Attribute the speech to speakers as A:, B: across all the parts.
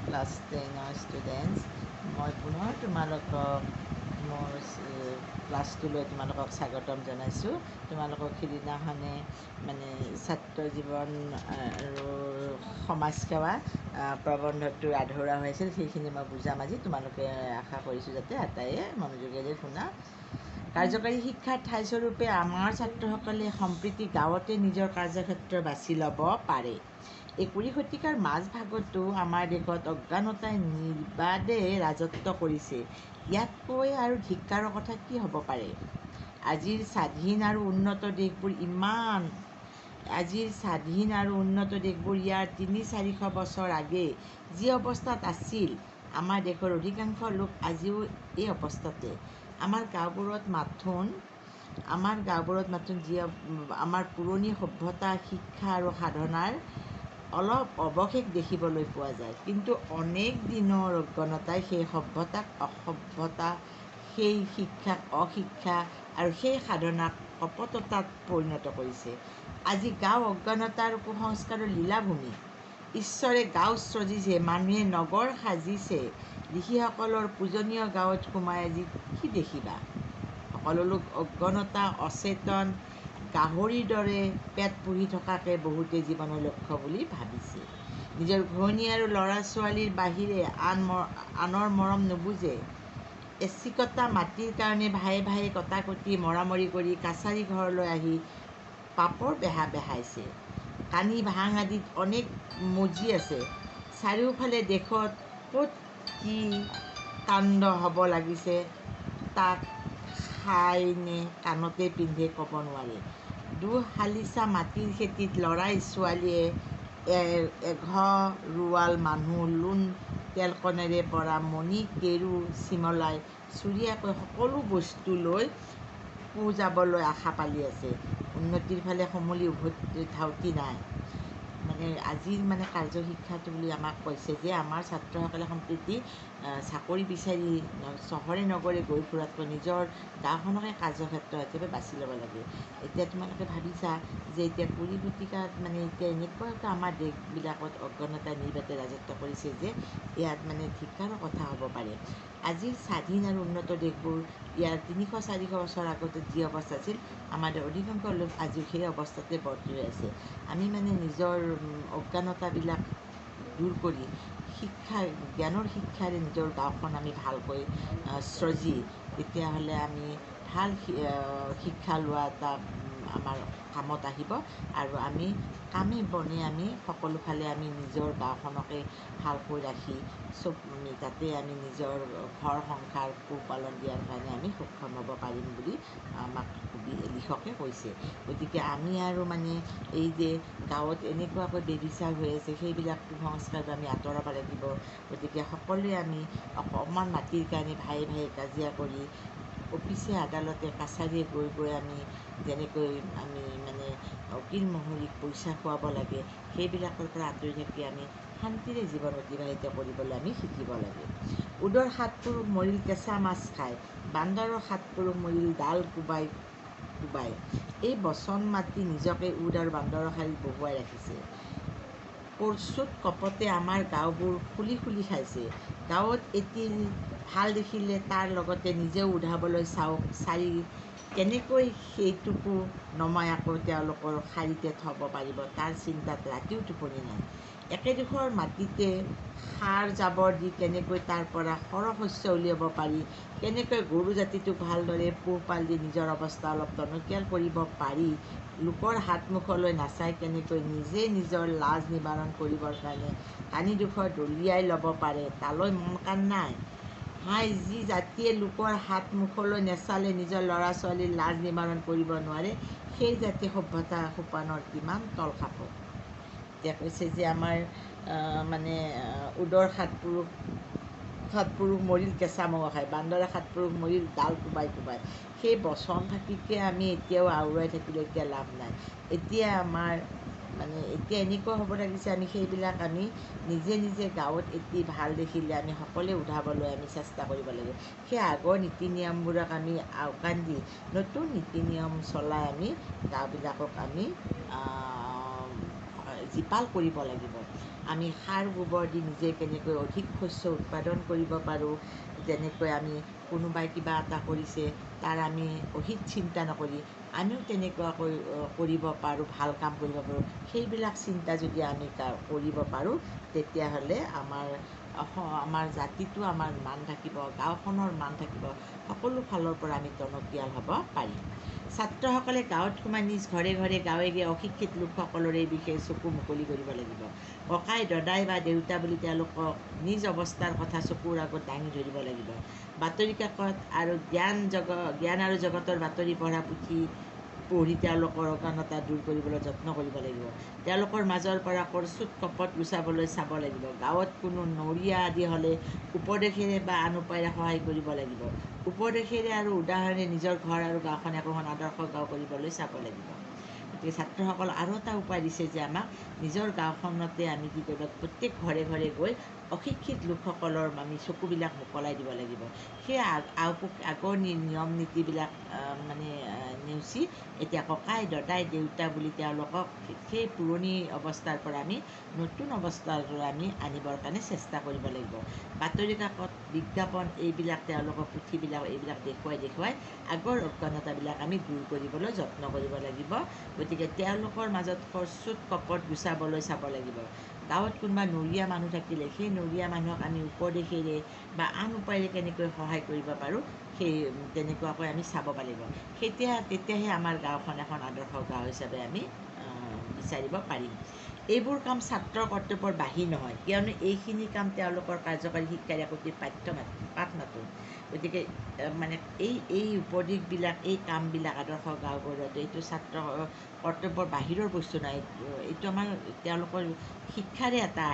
A: Class 10ৰ students, মই পুনৰ তোমালোকক মোৰ ক্লাছটোলৈ তোমালোকক স্বাগতম জনাইছোঁ। তোমালোকক সিদিনাখনে মানে ছাত্ৰ জীৱন আৰু সমাজসেৱা প্ৰবন্ধটোৰ আধৰুৱা হৈছিল, সেইখিনি মই বুজাম আজি। তোমালোকে আশা কৰিছোঁ যাতে আটাইয়ে মনোযোগেৰে শুনা। কাৰ্যকাৰী শিক্ষাৰ ঠাইস্বৰূপে আমাৰ ছাত্ৰসকলে সম্প্ৰতি গাঁৱতে নিজৰ কাৰ্যক্ষেত্ৰ বাছি ল'ব পাৰে। 20 শতিকাৰ মাজভাগতো আমাৰ দেশত অজ্ঞানতাই নিৰ্বাদে ৰাজত্ব কৰিছে। ইয়াতকৈ আৰু ধিক্কাৰৰ কথা কি হ'ব পাৰে? আজিৰ স্বাধীন আৰু উন্নত দেশবোৰ ইয়াৰ 300-400 বছৰ আগে যি অৱস্থাত আছিল, আমাৰ দেশৰ অধিকাংশ লোক আজিও এই অৱস্থাতে। আমাৰ গাঁওবোৰত মাথোন যি আমাৰ পুৰণি সভ্যতা, শিক্ষা আৰু সাধনাৰ অলপ অৱশেষ দেখিবলৈ পোৱা যায়। কিন্তু অনেক দিনৰ অজ্ঞানতাই সেই সভ্যতাক অসভ্যতা, সেই শিক্ষাক অশিক্ষা আৰু সেই সাধনাক কপটতাত পৰিণত কৰিছে। আজি গাঁও অজ্ঞানতা আৰু কুসংস্কাৰৰ লীলাভূমি। ঈশ্বৰে গাঁও সৃজিছে, মানুহে নগৰ সাজিছে। ঋষিসকলৰ পূজনীয় গাঁৱত সোমাই আজি কি দেখিবা? সকলো লোক অজ্ঞানতা, অচেতন, গাহৰিৰ দৰে পেট পুহি থকাকে বহুতে জীৱনৰ লক্ষ্য বুলি ভাবিছে। নিজৰ ঘৈণী আৰু ল'ৰা ছোৱালীৰ বাহিৰে আনৰ মৰম নুবুজে। এচিকটা মাটিৰ কাৰণে ভায়ে ভায়ে কটাকটি, মৰামৰি কৰি কাছাৰী ঘৰলৈ আহি পাপৰ বেহাইছে। কানি ভাং আদিত অনেক মজি আছে। চাৰিওফালে দেশত ক'ত কি কাণ্ড হ'ব লাগিছে তাক খাই নে কাণতে পিন্ধে ক'ব নোৱাৰে। দুহালিচা মাটিৰ খেতিত ল'ৰাই ছোৱালীয়ে এঘৰুৱাল মানুহ লোণ তেলকণেৰে পৰা মণি কেৰু চিমলাই চুৰীয়াকৈ সকলো বস্তু লৈ পো যাবলৈ আশা পালি আছে। উন্নতিৰ ফালে সমূলি উভতি ধাউতি নাই। আজিৰ কাৰ্যশিক্ষাটো বুলি আমাক কৈছে যে আমাৰ ছাত্ৰসকলে সম্প্ৰতি চাকৰি বিচাৰি চহৰে নগৰে গৈ ফুৰাতকৈ নিজৰ গাঁওখনকে কাৰ্যক্ষেত্ৰ হিচাপে বাছি ল'ব লাগে। এতিয়া তোমালোকে ভাবিছা যে এতিয়া 20 শতিকাত এতিয়া এনেকুৱাকৈ আমাৰ দেশবিলাকত অজ্ঞানতাই নিৰ্বাতে ৰাজত্ব কৰিছে যে ইয়াত ধিক্কাৰৰ কথা হ'ব পাৰে। আজিৰ স্বাধীন আৰু উন্নত দেশবোৰ ইয়াৰ 300-400 বছৰ আগতে যি অৱস্থা আছিল, আমাৰ অধিকাংশ লোক আজিও সেই অৱস্থাতে বৰ্তি হৈ আছে। আমি নিজৰ অজ্ঞানতাবিলাক দূৰ কৰি জ্ঞানৰ শিক্ষাৰে নিজৰ গাঁওখন আমি ভালকৈ সৃজি তেতিয়াহ'লে আমি ভাল শিক্ষা লোৱা এটা আমাৰ কামত আহিব। আৰু আমি কামে বনে আমি সকলোফালে আমি নিজৰ গাঁওখনকে ভালকৈ ৰাখি যাতে আমি নিজৰ ঘৰ সংসাৰ পোহপালন দিয়াৰ কাৰণে আমি সক্ষম হ'ব পাৰিম বুলি আমাক লিখকে কৈছে। গতিকে আমি আৰু এই যে গাঁৱত এনেকুৱাকৈ বেবিচাৰ হৈ আছে, সেইবিলাক কুসংস্কাৰ আমি আঁতৰাব লাগিব। গতিকে সকলোৱে আমি অকণমান মাটিৰ কাৰণে ভায়ে ভায়ে কাজিয়া কৰি অফিচে আদালতে কাছাৰীয়ে গৈ আমি যেনেকৈ আমি উকিল মহৰীক পইচা খুৱাব লাগে, সেইবিলাকৰ পৰা আঁতৰি থাকি আমি শান্তিৰে জীৱন অতিবাহিত কৰিবলৈ আমি শিকিব লাগে। উদৰ 7 পুৰুষ মৰিল কেঁচা মাছ খাই, বান্দৰৰ 7 পুৰুষ মৰিল ডাল কোবাই। এই বচন মাতি নিজকে উদ আৰু বান্দৰৰ শাৰীত বহুৱাই ৰাখিছে। কৰচুত কপতে আমাৰ গাঁওবোৰ খুলি খাইছে। গাঁৱত এটি ভাল দেখিলে তাৰ লগতে নিজেও উধাবলৈ চাওক চাৰি কেনেকৈ সেইটোকো নমাই আকৌ তেওঁলোকৰ শাৰীতে থ'ব পাৰিব, তাৰ চিন্তাত ৰাতিও টোপনি নাই। একেডোখৰ মাটিতে সাৰ জাবৰ দি কেনেকৈ তাৰ পৰা সৰহ শস্য উলিয়াব পাৰি, কেনেকৈ গৰু জাতিটোক ভালদৰে পোহপাল দি নিজৰ অৱস্থা অলপ টনকিয়াল কৰিব পাৰি, লোকৰ হাত মুখলৈ নাচাই কেনেকৈ নিজে নিজৰ লাজ নিবাৰণ কৰিবৰ কাৰণে কানিডোখৰ দলিয়াই ল'ব পাৰে, তালৈ মন কাণ নাই। হাই, যি জাতিয়ে লোকৰ হাত মুখলৈ নেচালে নিজৰ ল'ৰা ছোৱালীৰ লাজ নিবাৰণ কৰিব নোৱাৰে, সেই জাতি সভ্যতা সোপানৰ কিমান তল খাব। এতিয়া কৈছে যে আমাৰ উদৰ 7 পুৰুষ মৰিল কেঁচা মঙহ খাই, বান্দৰে 7 পুৰুষ মৰিল ডাল কোবাই। সেই বচন ফাঁকিকে আমি এতিয়াও আওৰাই থাকিলে এতিয়া লাভ নাই। এতিয়া আমাৰ এতিয়া এনেকুৱা হ'ব লাগিছে, আমি সেইবিলাক আমি নিজে গাঁৱত এটি ভাল দেখিলে আমি সকলোৱে উধাবলৈ আমি চেষ্টা কৰিব লাগে। সেই আগৰ নীতি নিয়মবোৰক আমি আওকাণ দি নতুন নীতি নিয়ম চলাই আমি গাঁওবিলাকক আমি জীপাল কৰিব লাগিব। আমি সাৰ গোবৰ দি নিজে কেনেকৈ অধিক শস্য উৎপাদন কৰিব পাৰোঁ, যেনেকৈ আমি কোনোবাই কিবা এটা কৰিছে তাৰ আমি অধিক চিন্তা নকৰি আমিও তেনেকুৱাকৈ কৰিব পাৰোঁ, ভাল কাম কৰিব পাৰোঁ, সেইবিলাক চিন্তা যদি আমি কৰিব পাৰোঁ তেতিয়াহ'লে আমাৰ জাতিটো আমাৰ মান থাকিব, গাঁওখনৰ মান থাকিব, সকলো ফালৰ পৰা আমি টনকিয়াল হ'ব পাৰিম। ছাত্ৰসকলে গাঁৱত সোমাই নিজ ঘৰে ঘৰে গাঁৱে গাঁৱে অশিক্ষিত লোকসকলৰ এই বিষয়ে চকু মুকলি কৰিব লাগিব। ককাই দদাই বা দেউতা বুলি তেওঁলোকক নিজ অৱস্থাৰ কথা চকুৰ আগত দাঙি ধৰিব লাগিব। বাতৰি কাকত আৰু জ্ঞান আৰু জগতৰ বাতৰি পঢ়া পুথি পঢ়ি তেওঁলোকৰ অজ্ঞানতা দূৰ কৰিবলৈ যত্ন কৰিব লাগিব। তেওঁলোকৰ মাজৰ পৰা কৰচুত কপট গুচাবলৈ চাব লাগিব। গাঁৱত কোনো নৰীয়া আদি হ'লে উপদেশেৰে বা আন উপায়েৰে সহায় কৰিব লাগিব। উপদেশেৰে আৰু উদাহৰণে নিজৰ ঘৰ আৰু গাঁওখন একোখন আদৰ্শ গাঁও কৰিবলৈ চাব লাগিব। গতিকে ছাত্ৰসকল আৰু এটা উপায় দিছে যে আমাক নিজৰ গাঁওখনতে আমি কি কৰিব, প্ৰত্যেক ঘৰে ঘৰে গৈ অশিক্ষিত লোকসকলৰ আমি চকুবিলাক মোকলাই দিব লাগিব। সেই আগৰ নিয়ম নীতিবিলাক নেওচি এতিয়া ককাই দদাই দেউতা বুলি তেওঁলোকক সেই পুৰণি অৱস্থাৰ পৰা আমি নতুন অৱস্থালৈ আমি আনিবৰ কাৰণে চেষ্টা কৰিব লাগিব। বাতৰি কাকত, বিজ্ঞাপন এইবিলাক তেওঁলোকৰ পুথিবিলাক এইবিলাক দেখুৱাই আগৰ অজ্ঞানতাবিলাক আমি দূৰ কৰিবলৈ যত্ন কৰিব লাগিব। গতিকে তেওঁলোকৰ মাজত কৰচুত কপট গুচাবলৈ চাব লাগিব। গাঁৱত কোনোবা নৰীয়া মানুহ থাকিলে সেই নৰীয়া মানুহক আমি উপদেশেৰে বা আন উপায়েৰে কেনেকৈ সহায় কৰিব পাৰোঁ সেই তেনেকুৱাকৈ আমি চাব পাৰিব। তেতিয়াহে আমাৰ গাঁওখন এখন আদৰ্শ গাঁও হিচাপে আমি বিচাৰিব পাৰিম। এইবোৰ কাম ছাত্ৰৰ কৰ্তব্যৰ বাহিৰ নহয়, কিয়নো এইখিনি কাম তেওঁলোকৰ কাৰ্যকাৰী শিক্ষাৰ একোটি পাঠ মাথোঁ। গতিকে এই উপদেশবিলাক, এই কামবিলাক আদৰ্শ গাঁও গঢ়োৱাটো এইটো ছাত্ৰ কৰ্তব্যৰ বাহিৰৰ বস্তু নহয়, এইটো আমাৰ তেওঁলোকৰ শিক্ষাৰে এটা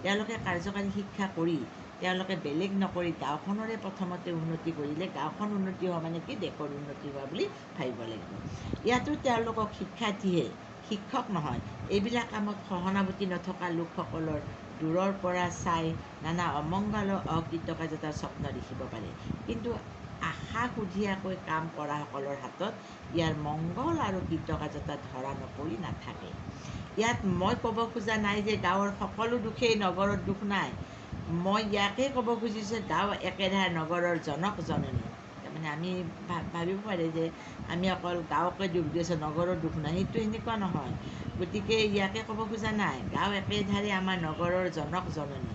A: তেওঁলোকে কাৰ্যকাৰী শিক্ষা কৰি তেওঁলোকে বেলেগ নকৰি গাঁওখনৰে প্ৰথমতে উন্নতি কৰিলে গাঁওখন উন্নতি হোৱা মানে কি দেশৰ উন্নতি হোৱা বুলি ভাবিব লাগিব। ইয়াতো তেওঁলোকক শিক্ষাৰ্থীহে, শিক্ষক নহয়। এইবিলাক কামত সহানুভূতি নথকা লোকসকলৰ দূৰৰ পৰা চাই নানা অমংগল আৰু অকৃতকাৰ্যতাৰ স্বপ্ন দেখিব পাৰে, কিন্তু আশা সুধিয়াকৈ কাম কৰাসকলৰ হাতত ইয়াৰ মংগল আৰু কৃতকাৰ্যতা ধৰা নপৰি নাথাকে। ইয়াত মই ক'ব খোজা নাই যে গাঁৱৰ সকলো দোষেই নগৰৰ দোষ নাই। মই ইয়াকে ক'ব খুজিছোঁ গাঁও একেধাৰে নগৰৰ জনক জননী। আমি ভাবিব পাৰে যে আমি অকল গাঁৱকে দোষ দি আছোঁ, নগৰৰ দোষ নাই, সেইটো এনেকুৱা নহয়। গতিকে ইয়াকে ক'ব খোজা নাই, গাঁও একেধাৰে আমাৰ নগৰৰ জনক জননী।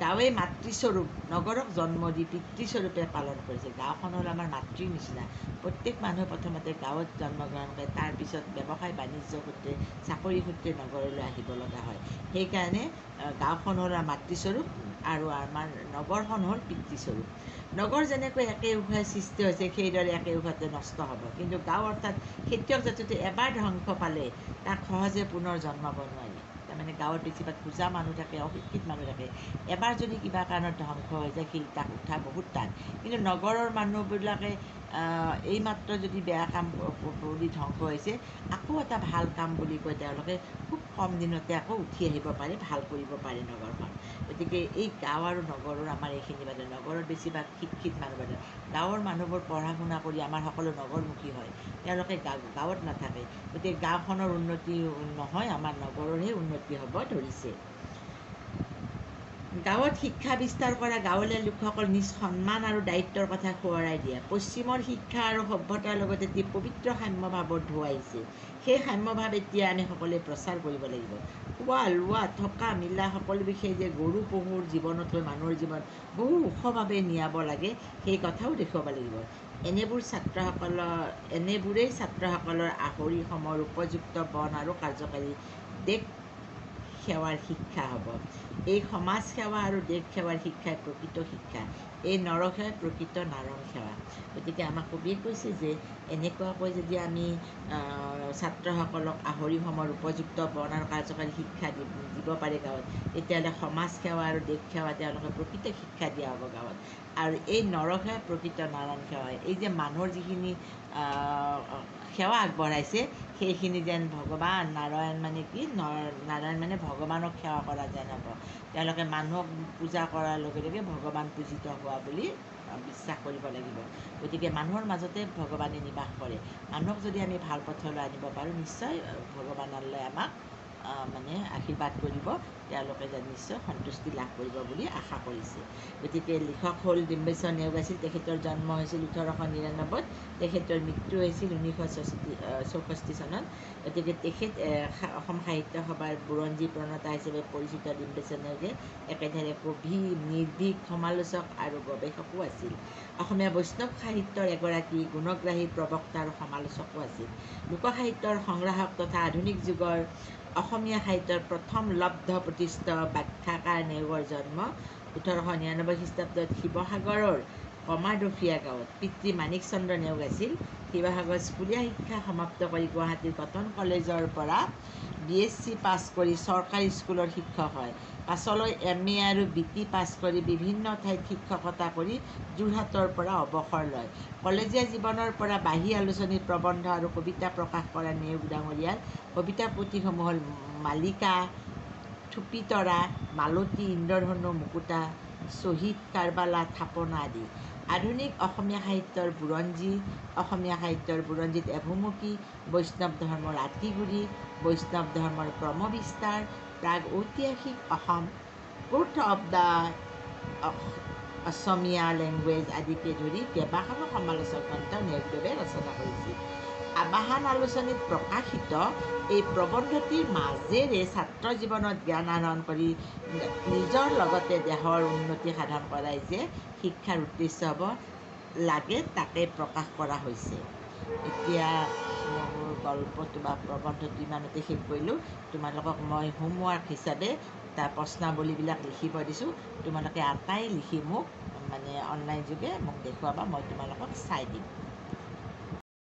A: গাঁৱে মাতৃস্বৰূপ, নগৰক জন্ম দি পিতৃস্বৰূপে পালন কৰিছে। গাঁওখন হ'ল আমাৰ মাতৃৰ নিচিনা। প্ৰত্যেক মানুহে প্ৰথমতে গাঁৱত জন্মগ্ৰহণ কৰে, তাৰপিছত ব্যৱসায় বাণিজ্য সূত্ৰে চাকৰি সূত্ৰে নগৰলৈ আহিব লগা হয়। সেইকাৰণে গাঁওখন হ'ল আমাৰ মাতৃস্বৰূপ আৰু আমাৰ নগৰখন হ'ল পিতৃস্বৰূপ। নগৰ যেনেকৈ একে উশাহে সৃষ্টি হৈছে সেইদৰে একে উশাহতে নষ্ট হ'ব, কিন্তু গাঁও অৰ্থাৎ খেতিয়ক জাতিটো এবাৰ ধ্বংস পালে তাক সহজে পুনৰ জন্মাব নোৱাৰি। গাঁৱত বেছিভাগ বুজা মানুহ থাকে, অশিক্ষিত মানুহ থাকে। এবাৰ যদি কিবা কাৰণত ধ্বংস হৈ যায় সেই তাক উঠা বহুত টান। কিন্তু নগৰৰ মানুহবিলাকে এইমাত্ৰ যদি বেয়া কাম কৰি ধ্বংস হৈছে আকৌ এটা ভাল কাম বুলি কৈ তেওঁলোকে খুব কম দিনতে আকৌ উঠি আহিব পাৰে, ভাল কৰিব পাৰে নগৰখন। গতিকে এই গাঁও আৰু নগৰৰ আমাৰ এইখিনি বাদে, নগৰত বেছিভাগ শিক্ষিত মানুহ বাদে, গাঁৱৰ মানুহবোৰ পঢ়া শুনা কৰি আমাৰ সকলো নগৰমুখী হয়, তেওঁলোকে গাঁৱত নাথাকে। গতিকে গাঁওখনৰ উন্নতি নহয়, আমাৰ নগৰৰহে উন্নতি হ'ব ধৰিছে। গাঁৱত শিক্ষা বিস্তাৰ কৰা গাঁৱলীয়া লোকসকল নিজ সন্মান আৰু দায়িত্বৰ কথা সোঁৱৰাই দিয়ে। পশ্চিমৰ শিক্ষা আৰু সভ্যতাৰ লগত এটি পবিত্ৰ সাম্যভাৱৰ ঢৌ আহিছে। সেই সাম্যভাৱ এতিয়া আমি সকলোৱে প্ৰচাৰ কৰিব লাগিব। খোৱা লোৱা থকা মিলা সকলো বিষয়ে যে গৰু পহুৰ জীৱনতকৈ মানুহৰ জীৱন বহু ওখভাৱে নিয়াব লাগে সেই কথাও দেখুৱাব লাগিব। এনেবোৰেই ছাত্ৰসকলৰ আহৰি সময়ৰ উপযুক্ত বন আৰু কাৰ্যকাৰী দেশ সেৱাৰ শিক্ষা হ'ব। এই সমাজ সেৱা আৰু দেশ সেৱাৰ শিক্ষাই প্ৰকৃত শিক্ষা। এই নৰসেৱাই প্ৰকৃত নাৰায়ণ সেৱা। গতিকে আমাক কবিয়ে কৈছে যে এনেকুৱাকৈ যদি আমি ছাত্ৰসকলক আহৰি সময়ৰ উপযুক্ত বন আৰু কাৰ্যকাৰী শিক্ষা দিব পাৰে গাঁৱত, তেতিয়াহ'লে সমাজ সেৱা আৰু দেশ সেৱা তেওঁলোকে প্ৰকৃত শিক্ষা দিয়া হ'ব গাঁৱত। আৰু এই নৰসেৱা প্ৰকৃত নাৰায়ণ সেৱা। এই যে মানুহৰ যিখিনি সেৱা আগবঢ়াইছে সেইখিনি যেন ভগৱান নাৰায়ণ মানে কি, নাৰায়ণ মানে ভগৱানক সেৱা কৰা যেন হ'ব। তেওঁলোকে মানুহক পূজা কৰাৰ লগে লগে ভগৱান পূজিত হোৱা বুলি বিশ্বাস কৰিব লাগিব। গতিকে মানুহৰ মাজতে ভগৱানে নিবাস কৰে। মানুহক যদি আমি ভাল পথলৈ আনিব পাৰোঁ নিশ্চয় ভগৱানলৈ আমাক মানে আশীৰ্বাদ কৰিব, তেওঁলোকে যেন নিশ্চয় সন্তুষ্টি লাভ কৰিব বুলি আশা কৰিছে। গতিকে লিখক হ'ল ডিম্বেশ্বৰ নেওগ আছিল। তেখেতৰ জন্ম হৈছিল 1899, তেখেতৰ মৃত্যু হৈছিল 1964 চনত। গতিকে তেখেত অসম সাহিত্য সভাৰ বুৰঞ্জী প্ৰণেতা হিচাপে পৰিচিত ডিম্বেশ্বৰ নেওগে একেধাৰে কবি, নিৰ্ভীক, সমালোচক আৰু গৱেষকো আছিল। অসমীয়া বৈষ্ণৱ সাহিত্যৰ এগৰাকী গুণগ্ৰাহী প্ৰবক্তা আৰু সমালোচকো আছিল। লোকসাহিত্যৰ সংগ্ৰাহক তথা আধুনিক যুগৰ অসমীয়া সাহিত্যৰ প্ৰথম লব্ধ প্ৰতিষ্ঠ ব্যাখ্যাকাৰ নেওগৰ জন্ম 1899 খ্ৰীষ্টাব্দত শিৱসাগৰৰ কমাৰদফিয়া গাঁৱত। পিতৃ মাণিক চন্দ্ৰ নেওগ আছিল। শিৱসাগৰত স্কুলীয়া শিক্ষা সমাপ্ত কৰি গুৱাহাটীৰ কটন কলেজৰ পৰা BSc পাছ কৰি চৰকাৰী স্কুলৰ শিক্ষক হয়। পাছলৈ MA আৰু BT পাছ কৰি বিভিন্ন ঠাইত শিক্ষকতা কৰি যোৰহাটৰ পৰা অৱসৰ লয়। কলেজীয়া জীৱনৰ পৰা বাঁহী আলোচনী, প্ৰবন্ধ আৰু কবিতা প্ৰকাশ কৰা নেওগ ডাঙৰীয়াৰ কবিতা পুথিসমূহ হ'ল মালিকা, থুপিতৰা, মালতী, ইন্দ্ৰধনু, মুকুতা, শ্বহীদ, কাৰবালা, থাপনা আদি। আধুনিক অসমীয়া সাহিত্যৰ বুৰঞ্জী, অসমীয়া সাহিত্যৰ বুৰঞ্জীত এভুমুকি, বৈষ্ণৱ ধৰ্মৰ আঁতিগুৰি, বৈষ্ণৱ ধৰ্মৰ ক্ৰমবিস্তাৰ, প্ৰাগ ঐতিহাসিক Assam, growth of the Assamese language আদিকে ধৰি কেইবাখনো সমালোচক গ্ৰন্থ নেওগদেৱে ৰচনা কৰিছিল। আবাহন আলোচনীত প্ৰকাশিত এই প্ৰবন্ধটিৰ মাজেৰে ছাত্ৰ জীৱনত জ্ঞান আহৰণ কৰি নিজৰ লগতে দেশৰ উন্নতি সাধন কৰাই যে শিক্ষাৰ উদ্দেশ্য হ'ব লাগে, তাকে প্ৰকাশ কৰা হৈছে। এতিয়া মোৰ গল্পটো বা প্ৰবন্ধটো ইমানতে শেষ কৰিলোঁ। তোমালোকক মই হোমৱৰ্ক হিচাপে তাৰ প্ৰশ্নাৱলীবিলাক লিখিব দিছোঁ। তোমালোকে আটাই লিখি মোক মানে অনলাইন যোগে মোক দেখুৱাবা, মই তোমালোকক চাই দিম।